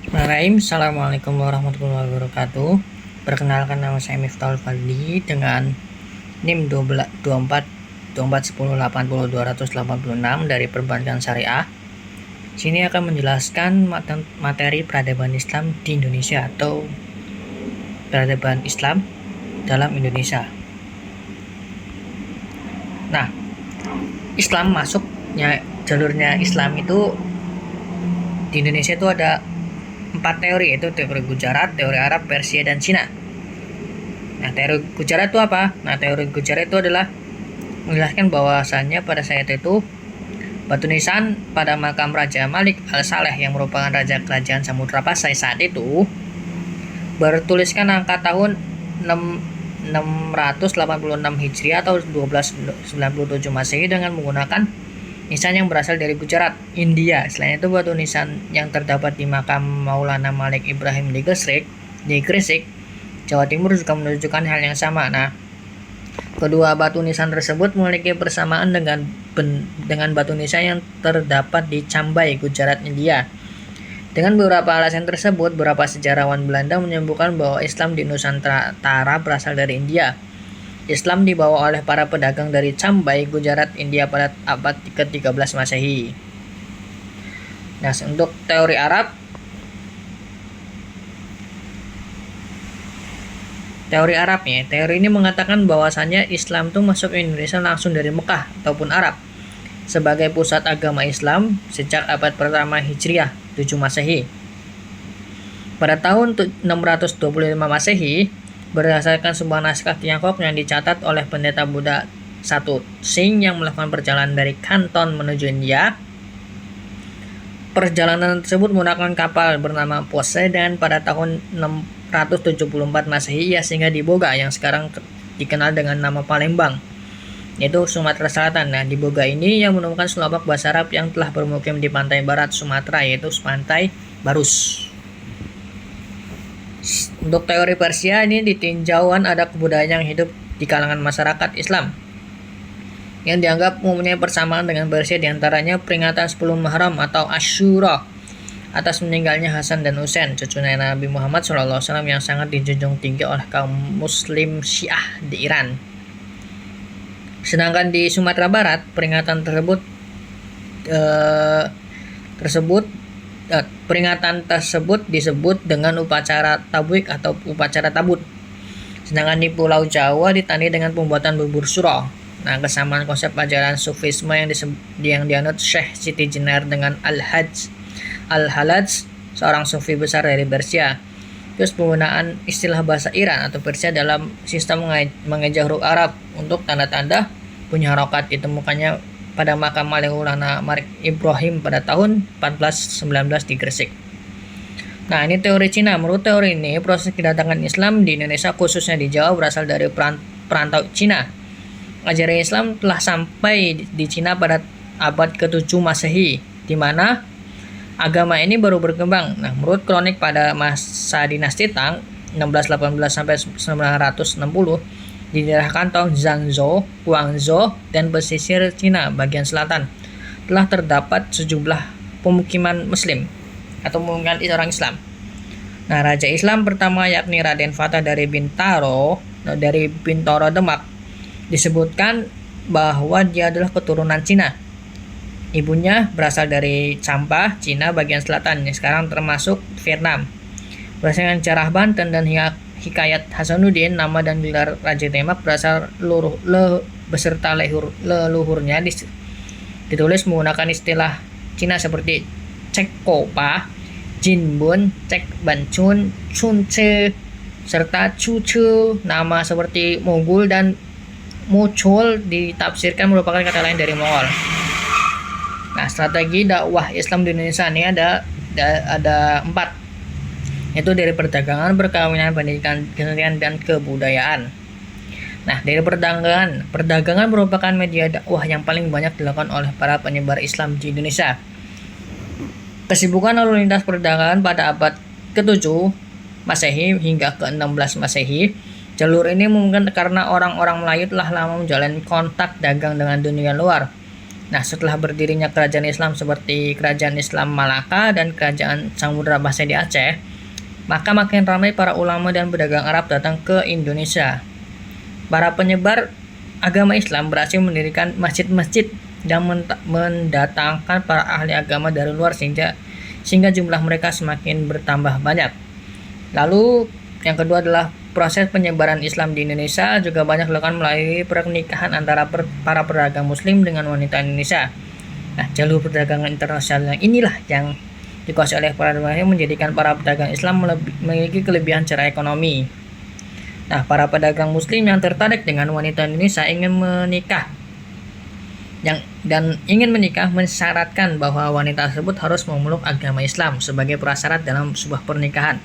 Bismillahirrahmanirrahim. Assalamualaikum warahmatullahi wabarakatuh. Perkenalkan, nama saya Miftahul Fadli dengan NIM 24 10 80 286 dari Perbankan Syariah. Sini akan menjelaskan materi peradaban Islam di Indonesia atau peradaban Islam dalam Indonesia. Nah, Islam masuknya jalurnya Islam itu di Indonesia itu ada 4 teori, yaitu teori Gujarat, teori Arab, Persia, dan Cina. Nah, teori Gujarat itu apa? Nah, teori Gujarat itu adalah menjelaskan bahwasannya pada saat itu batu nisan pada makam Raja Malik Al-Saleh yang merupakan raja kerajaan Samudra Pasai saat itu bertuliskan angka tahun 686 Hijriah atau 1297 Masehi dengan menggunakan nisan yang berasal dari Gujarat, India. Selain itu, batu nisan yang terdapat di makam Maulana Malik Ibrahim di Gresik, Jawa Timur juga menunjukkan hal yang sama. Nah, kedua batu nisan tersebut memiliki persamaan dengan batu nisan yang terdapat di Cambai, Gujarat, India. Dengan beberapa alasan tersebut, beberapa sejarawan Belanda menyebutkan bahwa Islam di Nusantara berasal dari India. Islam dibawa oleh para pedagang dari Cambai, Gujarat, India pada abad ke-13 Masehi. Nah, untuk teori Arab, teori ini mengatakan bahwasannya Islam itu masuk ke Indonesia langsung dari Mekah ataupun Arab sebagai pusat agama Islam sejak abad pertama Hijriah 7 Masehi. Pada tahun 625 Masehi, berdasarkan sebuah naskah Tiongkok yang dicatat oleh pendeta Buddha Satu Sing yang melakukan perjalanan dari Kanton menuju India. Perjalanan tersebut menggunakan kapal bernama Poseidon pada tahun 674 Masehi sehingga di Boga yang sekarang dikenal dengan nama Palembang, yaitu Sumatera Selatan. Nah, di Boga ini yang menemukan sekelompok bahasa Arab yang telah bermukim di pantai barat Sumatera, yaitu pantai Barus. Untuk teori Persia ini ditinjauan ada kebudayaan yang hidup di kalangan masyarakat Islam yang dianggap mempunyai persamaan dengan Persia, diantaranya peringatan 10 Muharram atau Asyura atas meninggalnya Hasan dan Husain, cucu Nabi Muhammad SAW yang sangat dijunjung tinggi oleh kaum Muslim Syiah di Iran. Sedangkan di Sumatera Barat, peringatan tersebut disebut dengan upacara tabwik atau upacara tabut. Sedangkan di Pulau Jawa ditandai dengan pembuatan bubur suro. Nah, kesamaan konsep ajaran Sufisme yang dianut Syekh Siti Jenar dengan Al-Halaj, seorang sufi besar dari Persia. Terus penggunaan istilah bahasa Iran atau Persia dalam sistem mengeja huruf Arab untuk tanda-tanda punya harokat ditemukannya pada makam Maulana Malik Ibrahim pada tahun 1419 di Gresik. Nah, ini teori Cina. Menurut teori ini, proses kedatangan Islam di Indonesia khususnya di Jawa berasal dari perantau Cina. Ajaran Islam telah sampai di Cina pada abad ke-7 Masehi, di mana agama ini baru berkembang. Nah, menurut kronik pada masa dinasti Tang 1618 sampai 960 di daerah kantong Zhangzhou, Guangzhou, dan pesisir Cina bagian selatan telah terdapat sejumlah pemukiman Muslim atau pemukiman orang Islam. Nah, Raja Islam pertama yakni Raden Fatah dari Bintoro Demak disebutkan bahwa dia adalah keturunan Cina. Ibunya berasal dari Champa, Cina bagian selatan yang sekarang termasuk Vietnam. Berdasarkan Jarah Banten dan Hikayat Hasanuddin, nama dan gelar Raja Demak berasal beserta leluhurnya ditulis menggunakan istilah Cina seperti Cek Kopa, Jinbun, Cek Bancun, Chunce, serta Cucu. Nama seperti Mogul dan Mucul ditafsirkan merupakan kata lain dari Mongol. Nah, strategi dakwah Islam di Indonesia ini ada 4, yaitu dari perdagangan, perkawinan, pendidikan, kesenian, dan kebudayaan. Nah, dari perdagangan merupakan media dakwah yang paling banyak dilakukan oleh para penyebar Islam di Indonesia. Kesibukan lalu lintas perdagangan pada abad ke-7 Masehi hingga ke-16 Masehi. Jalur ini mungkin karena orang-orang Melayu telah lama menjalin kontak dagang dengan dunia luar. Nah, setelah berdirinya kerajaan Islam seperti Kerajaan Islam Malaka dan Kerajaan Samudra Pasai di Aceh, maka makin ramai para ulama dan pedagang Arab datang ke Indonesia. Para penyebar agama Islam berhasil mendirikan masjid-masjid dan mendatangkan para ahli agama dari luar sehingga jumlah mereka semakin bertambah banyak. Lalu yang kedua adalah proses penyebaran Islam di Indonesia juga banyak dilakukan melalui pernikahan antara para pedagang Muslim dengan wanita Indonesia. Nah, jalur perdagangan internasional inilah yang dikuasai oleh para pedagang menjadikan para pedagang Islam memiliki kelebihan secara ekonomi. Nah, para pedagang Muslim yang tertarik dengan wanita Indonesia ingin menikah mensyaratkan bahwa wanita tersebut harus memeluk agama Islam sebagai prasyarat dalam sebuah pernikahan.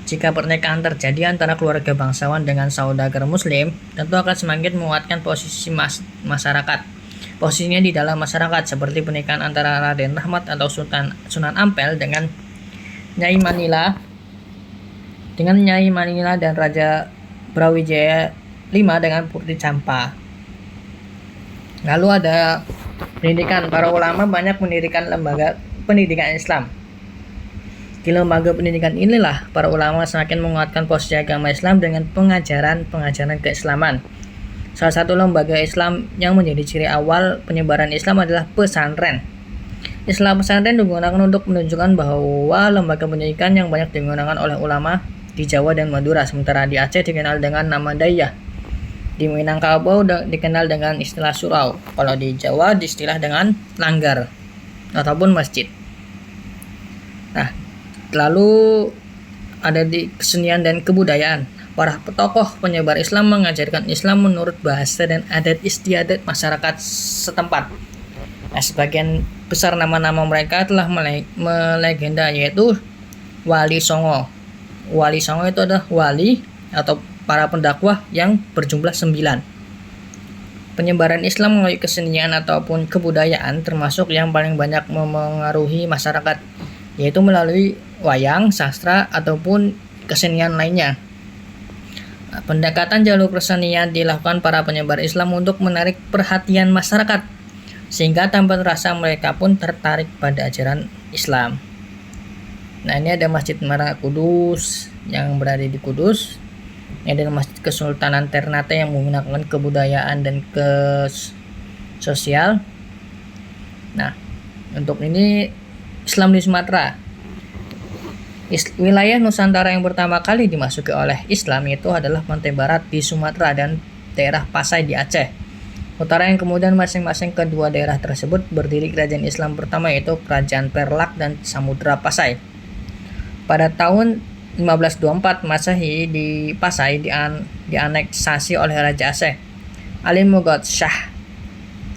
Jika pernikahan terjadi antara keluarga bangsawan dengan saudagar Muslim, tentu akan semakin menguatkan posisi masyarakat. Posisinya di dalam masyarakat seperti pernikahan antara Raden Rahmat atau Sunan Ampel dengan Nyai Manila dan Raja Brawijaya V dengan Putri Campa. Lalu ada pendidikan. Para ulama banyak mendirikan lembaga pendidikan Islam. Di lembaga pendidikan inilah para ulama semakin menguatkan posisi agama Islam dengan pengajaran keislaman. Salah satu lembaga Islam yang menjadi ciri awal penyebaran Islam adalah pesantren. Istilah pesantren digunakan untuk menunjukkan bahwa lembaga pendidikan yang banyak digunakan oleh ulama di Jawa dan Madura, sementara di Aceh dikenal dengan nama Dayah. Di Minangkabau dikenal dengan istilah surau. Kalau di Jawa diistilah dengan langgar ataupun masjid. Nah, lalu ada di kesenian dan kebudayaan. Para tokoh penyebar Islam mengajarkan Islam menurut bahasa dan adat istiadat masyarakat setempat. Nah, sebagian besar nama-nama mereka telah melegenda, yaitu Wali Songo. Wali Songo itu adalah wali atau para pendakwah yang berjumlah 9. Penyebaran Islam melalui kesenian ataupun kebudayaan termasuk yang paling banyak memengaruhi masyarakat, yaitu melalui wayang, sastra, ataupun kesenian lainnya. Pendekatan jalur kesenian dilakukan para penyebar Islam untuk menarik perhatian masyarakat, sehingga tanpa terasa mereka pun tertarik pada ajaran Islam. Nah, ini ada Masjid Menara Kudus yang berada di Kudus. Ini adalah Masjid Kesultanan Ternate yang menggunakan kebudayaan dan sosial. Nah, untuk ini Islam di Sumatera. Wilayah Nusantara yang pertama kali dimasuki oleh Islam itu adalah pantai barat di Sumatera dan daerah Pasai di Aceh. Utara yang kemudian masing-masing kedua daerah tersebut berdiri kerajaan Islam pertama, yaitu Kerajaan Perlak dan Samudra Pasai. Pada tahun 1524 Masehi di Pasai dianeksasi oleh Raja Aceh Ali Mogod Shah.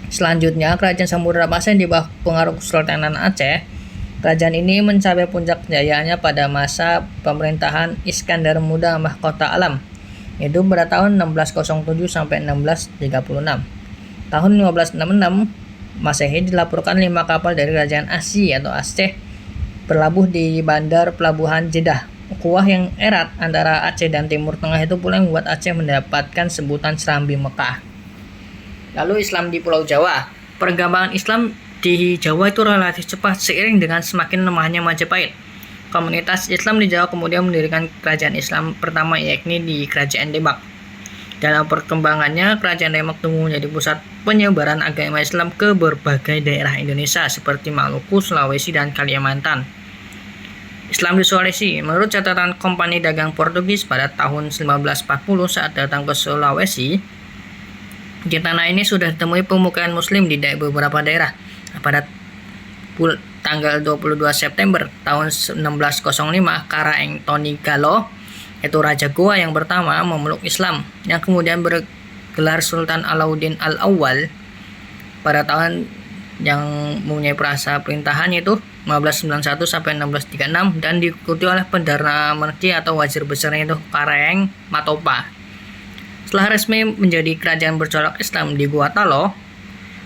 Selanjutnya Kerajaan Samudra Pasai di bawah pengaruh Kesultanan Aceh. Kerajaan ini mencapai puncak kejayaannya pada masa pemerintahan Iskandar Muda Mahkota Alam, yaitu pada tahun 1607 sampai 1636. Tahun 1566 Masehi dilaporkan 5 kapal dari Kerajaan Asyik atau Aceh berlabuh di bandar pelabuhan Jeddah. Ukhuwah yang erat antara Aceh dan Timur Tengah itu pula yang membuat Aceh mendapatkan sebutan Serambi Mekah. Lalu Islam di Pulau Jawa. Perkembangan Islam di Jawa itu relatif cepat seiring dengan semakin lemahnya Majapahit. Komunitas Islam di Jawa kemudian mendirikan kerajaan Islam pertama, yakni di Kerajaan Demak. Dalam perkembangannya, Kerajaan Demak tumbuh menjadi pusat penyebaran agama Islam ke berbagai daerah Indonesia seperti Maluku, Sulawesi, dan Kalimantan. Islam di Sulawesi. Menurut catatan Kompani Dagang Portugis pada tahun 1940 saat datang ke Sulawesi, di tanah ini sudah ditemui pemukiman Muslim di beberapa daerah. Pada tanggal 22 September tahun 1605, Karaeng Tonigalo, yaitu Raja Goa yang pertama memeluk Islam, yang kemudian bergelar Sultan Alauddin Al-Awwal pada tahun yang mempunyai perasa perintahan, yaitu 1591 sampai 1636, dan diikuti oleh Perdana Menteri atau wazir besarnya, itu Karaeng Matopa. Setelah resmi menjadi kerajaan bercorak Islam di Gua Talo,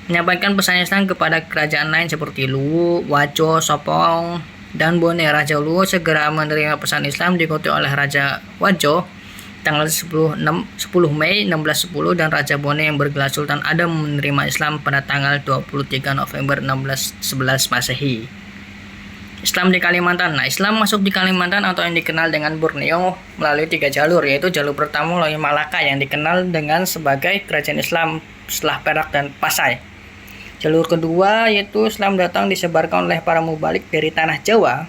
menyampaikan pesan Islam kepada kerajaan lain seperti Luwu, Wajo, Sopong, dan Bone. Raja Luwu segera menerima pesan Islam diikuti oleh Raja Wajo tanggal 10 Mei 1610 dan Raja Boneh yang bergelar Sultan Adam menerima Islam pada tanggal 23 November 1611 Masehi. Islam di Kalimantan. Nah, Islam masuk di Kalimantan atau yang dikenal dengan Borneo melalui 3 jalur, yaitu jalur pertama melalui Malaka yang dikenal dengan sebagai kerajaan Islam setelah Perak dan Pasai. Jalur kedua yaitu Islam datang disebarkan oleh para mubalik dari tanah Jawa.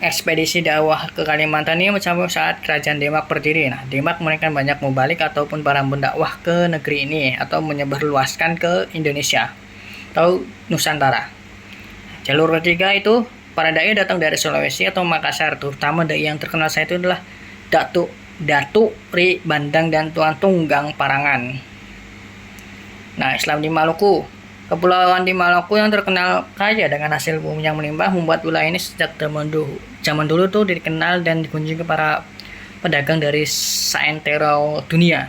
Ekspedisi dakwah ke Kalimantan ini mencapai saat kerajaan Demak berdiri. Nah, Demak mengirimkan banyak mubalik ataupun para pendakwah ke negeri ini atau menyebarluaskan ke Indonesia atau Nusantara. Jalur ketiga itu para dai datang dari Sulawesi atau Makassar, terutama dai yang terkenal saya itu adalah Datu Ri Bandang dan Tuan Tunggang Parangan. Nah, Islam di Maluku. Kepulauan di Maluku yang terkenal kaya dengan hasil bumi yang melimpah membuat wilayah ini sejak zaman dulu tuh dikenal dan dikunjungi para pedagang dari seantero dunia.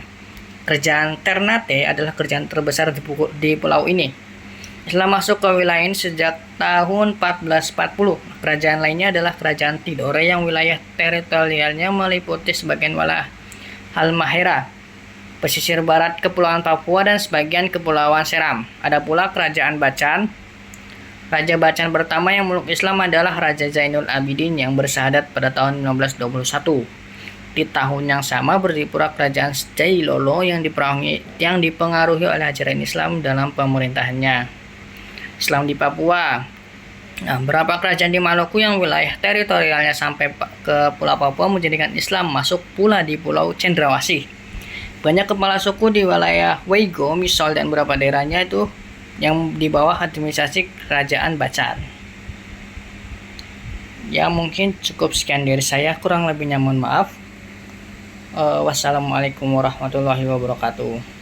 Kerajaan Ternate adalah kerajaan terbesar di pulau ini. Islam masuk ke wilayah ini sejak tahun 1440. Kerajaan lainnya adalah Kerajaan Tidore yang wilayah teritorialnya meliputi sebagian wilayah Halmahera, pesisir barat Kepulauan Papua dan sebagian Kepulauan Seram. Ada pula Kerajaan Bacan. Raja Bacan pertama yang meluk Islam adalah Raja Zainul Abidin yang bersyahadat pada tahun 1921. Di tahun yang sama berdiri pula Kerajaan Jailolo yang dipengaruhi oleh ajaran Islam dalam pemerintahannya. Islam di Papua. Nah, beberapa kerajaan di Maluku yang wilayah teritorialnya sampai ke Pulau Papua menjadikan Islam masuk pula di Pulau Cendrawasih. Banyak kepala suku di wilayah Weigo, Misol, dan beberapa daerahnya itu yang di bawah administrasi Kerajaan Bacan. Ya, mungkin cukup sekian dari saya, kurang lebihnya mohon maaf. Wassalamualaikum warahmatullahi wabarakatuh.